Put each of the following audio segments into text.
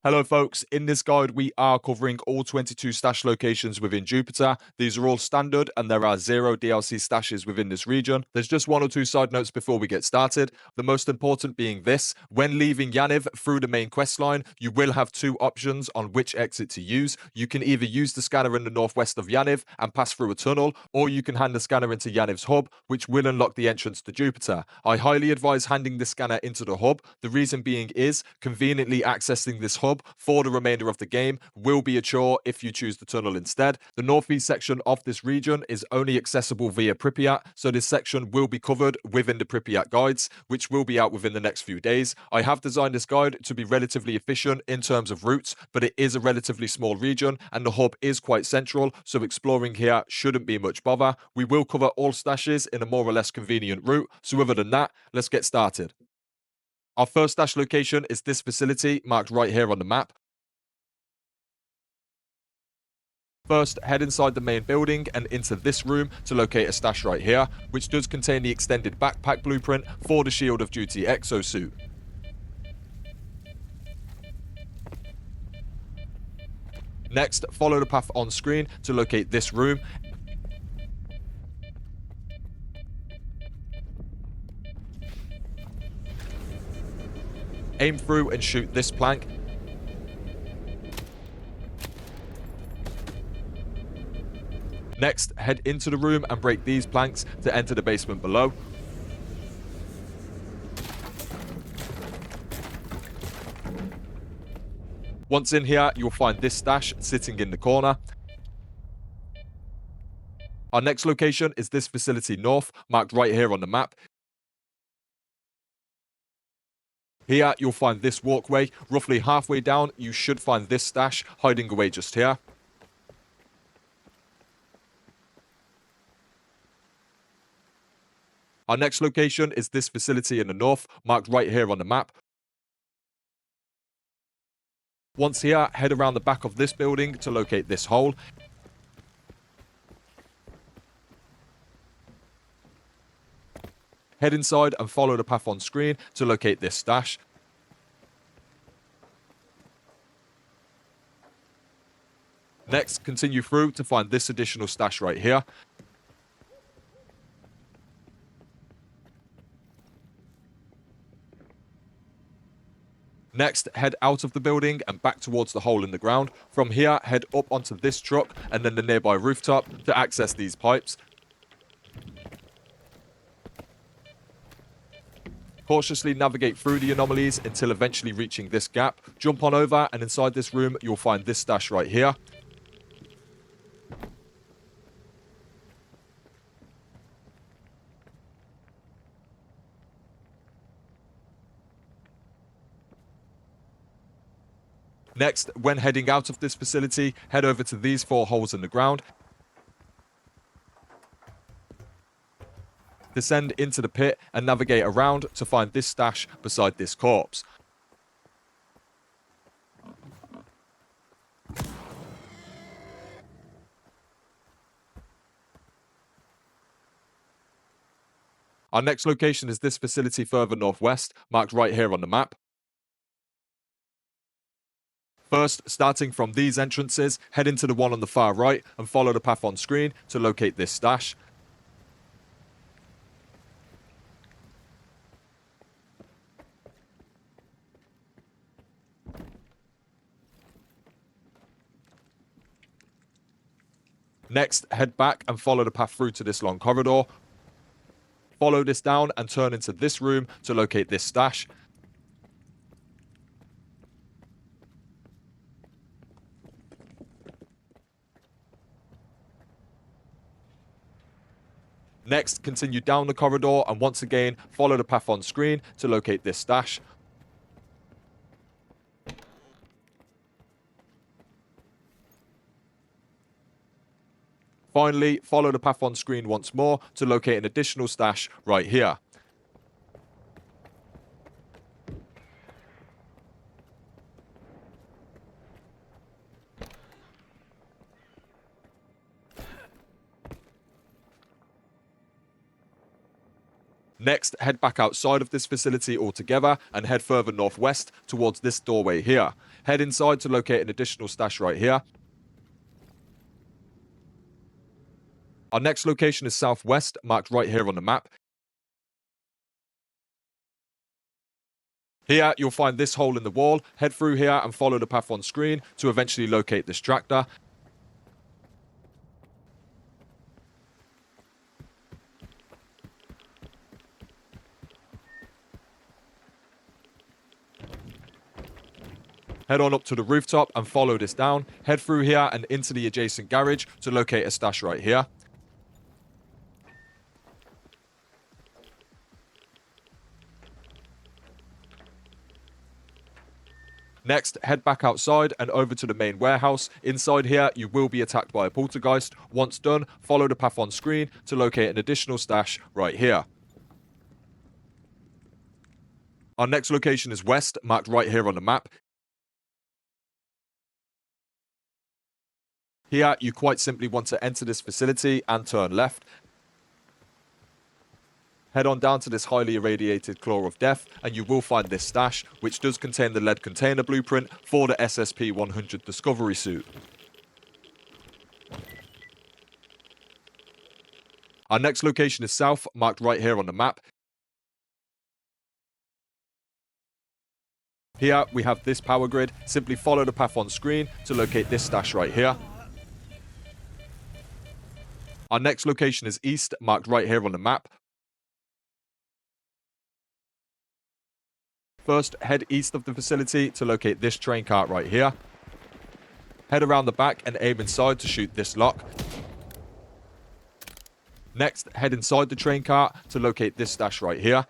Hello folks, in this guide we are covering all 22 stash locations within Jupiter. These are all standard and there are 0 DLC stashes within this region. There's just one or two side notes before we get started. The most important being this: when leaving Yaniv through the main quest line, you will have two options on which exit to use. You can either use the scanner in the northwest of Yaniv and pass through a tunnel, or you can hand the scanner into Yaniv's hub, which will unlock the entrance to Jupiter. I highly advise handing the scanner into the hub. The reason being is conveniently accessing this hub for the remainder of the game will be a chore if you choose the tunnel instead. The northeast section of this region is only accessible via Pripyat, so this section will be covered within the Pripyat guides, which will be out within the next few days. I have designed this guide to be relatively efficient in terms of routes, but it is a relatively small region and the hub is quite central, so exploring here shouldn't be much bother. We will cover all stashes in a more or less convenient route, so other than that, let's get started. Our first stash location is this facility marked right here on the map. First, head inside the main building and into this room to locate a stash right here, which does contain the extended backpack blueprint for the Shield of Duty Exosuit. Next, follow the path on screen to locate this room. Aim through and shoot this plank. Next, head into the room and break these planks to enter the basement below. Once in here, you'll find this stash sitting in the corner. Our next location is this facility north, marked right here on the map. Here, you'll find this walkway. Roughly halfway down, you should find this stash hiding away just here. Our next location is this facility in the north, marked right here on the map. Once here, head around the back of this building to locate this hole. Head inside and follow the path on screen to locate this stash. Next, continue through to find this additional stash right here. Next, head out of the building and back towards the hole in the ground. From here, head up onto this truck and then the nearby rooftop to access these pipes. Cautiously navigate through the anomalies until eventually reaching this gap. Jump on over and inside this room, you'll find this stash right here. Next, when heading out of this facility, head over to these 4 holes in the ground. Descend into the pit and navigate around to find this stash beside this corpse. Our next location is this facility further northwest, marked right here on the map. First, starting from these entrances, head into the one on the far right and follow the path on screen to locate this stash. Next, head back and follow the path through to this long corridor. Follow this down and turn into this room to locate this stash. Next, continue down the corridor and once again, follow the path on screen to locate this stash. Finally, follow the path on screen once more to locate an additional stash right here. Next, head back outside of this facility altogether and head further northwest towards this doorway here. Head inside to locate an additional stash right here. Our next location is southwest, marked right here on the map. Here, you'll find this hole in the wall. Head through here and follow the path on screen to eventually locate this tractor. Head on up to the rooftop and follow this down. Head through here and into the adjacent garage to locate a stash right here. Next, head back outside and over to the main warehouse. Inside here, you will be attacked by a poltergeist. Once done, follow the path on screen to locate an additional stash right here. Our next location is west, marked right here on the map. Here, you quite simply want to enter this facility and turn left. Head on down to this highly irradiated claw of death and you will find this stash, which does contain the lead container blueprint for the SCP-100 Discovery suit. Our next location is south, marked right here on the map. Here we have this power grid. Simply follow the path on screen to locate this stash right here. Our next location is east, marked right here on the map. First, head east of the facility to locate this train cart right here. Head around the back and aim inside to shoot this lock. Next, head inside the train cart to locate this stash right here.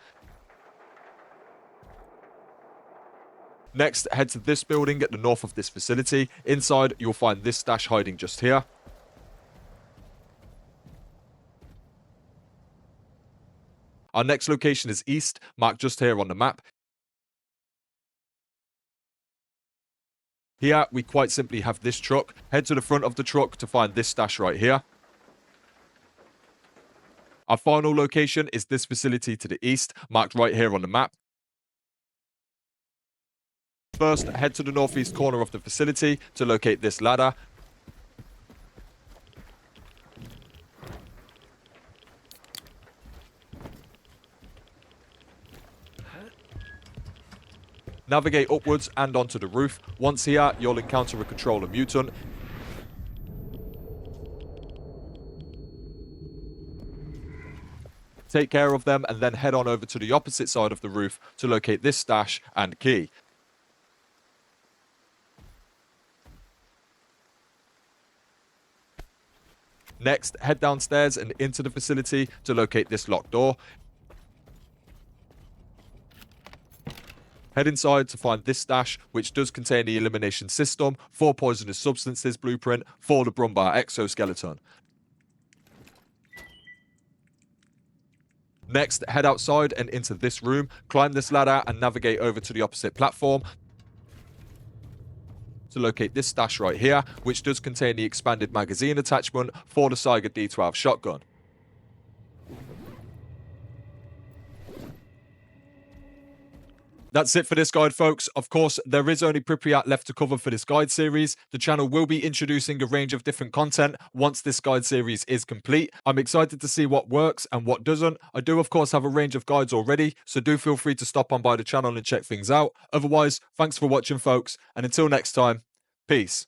Next, head to this building at the north of this facility. Inside, you'll find this stash hiding just here. Our next location is east, marked just here on the map. Here, we quite simply have this truck. Head to the front of the truck to find this stash right here. Our final location is this facility to the east, marked right here on the map. First, head to the northeast corner of the facility to locate this ladder. Navigate upwards and onto the roof. Once here, you'll encounter a controller mutant. Take care of them and then head on over to the opposite side of the roof to locate this stash and key. Next, head downstairs and into the facility to locate this locked door. Head inside to find this stash, which does contain the Elimination system for poisonous substances blueprint for the BBar Exoskeleton. Next, head outside and into this room, climb this ladder and navigate over to the opposite platform to locate this stash right here, which does contain the expanded magazine attachment for the Saiga D12 shotgun. That's it for this guide, folks. Of course, there is only Pripyat left to cover for this guide series. The channel will be introducing a range of different content once this guide series is complete. I'm excited to see what works and what doesn't. I do, of course, have a range of guides already, so do feel free to stop on by the channel and check things out. Otherwise, thanks for watching, folks, and until next time, peace.